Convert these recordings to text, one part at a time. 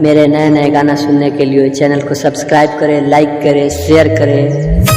मेरे नए नए गाना सुनने के लिए चैनल को सब्सक्राइब करें, लाइक करें, शेयर करें।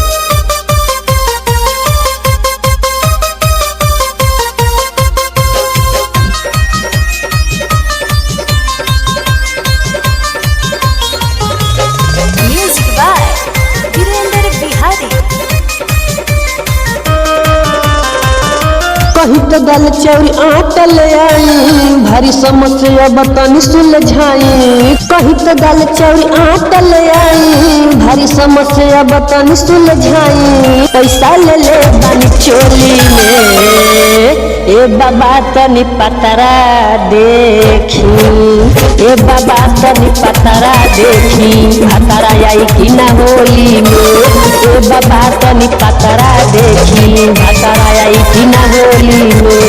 कहीं तो दाल चौरी आटा ले आई, भारी समस्या बतानी सुलझाई। कहीं तो दाल चौरी आटा ले आई, भारी समस्या बतानी सुलझाई। पैसा ले ले बानी चोली में, ए बाबा तनी पतरा देखी, ए बाबा तनी पतरा देखी। भतरा आई कि ना होली में, ए बाबा तनी पतरा देखी। भतरा आई कि ना होली में।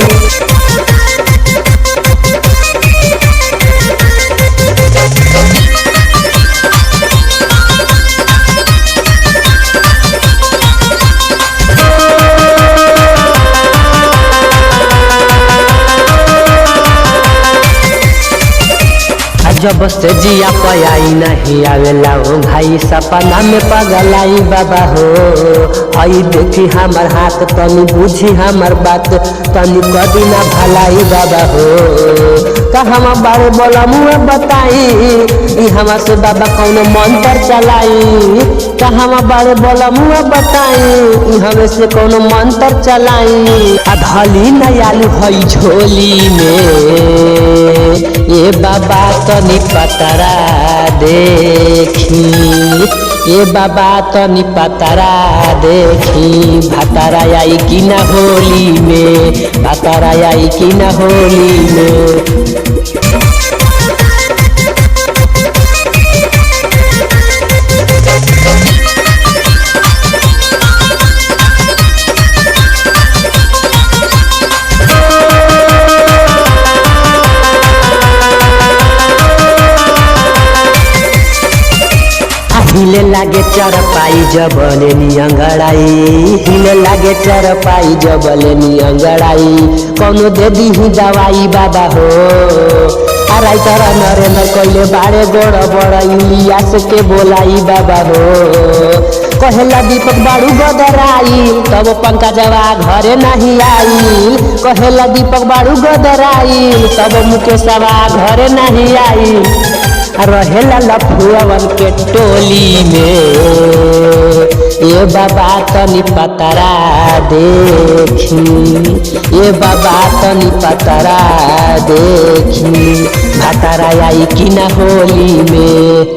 जब से जिया पयाई नहीं आवेला ओ भाई, सपना में पगलाई बाबा हो। आई देखी हमर हाथ, तनी बुझी हमर बात, तनी कदी ना भलाई बाबा हो। हम बारे बोला मुँह बताई, हम से बाबा कौन मंत्र चलाई। हम बारे बोला मुँह बताई, हम से कौन मंत्र चलाई। अधली नयालू हई झोली में, ये बाबा तनी पतरा देखी, ये बाबा तनी पतरा देखी। भतरा आई कि ना होली में, भतरा आई कि ना होली में। हिले लागे चरपाई जबले नी अंगड़ाई, हिले लागे चरपाई जबले नी अंगड़ाई। कौनो दे दी दवाई बाबा हो। अराई तारा नरेंद्र कोइले बाड़े गोड़ बड़ा इलियास के बोलाई बाबा हो। कहेला दीपक बाड़ू गदराई, तब पंकजवा घरे नहीं आई। कहेला दीपक बाड़ू गदराई, तब मुकेशवा घरे नहीं आई। रहेला लफुअवन के टोली में, ये बाबा तनी पतरा देखी, ये बाबा तनी पतरा देखी। भतरा आई कि ना होली में।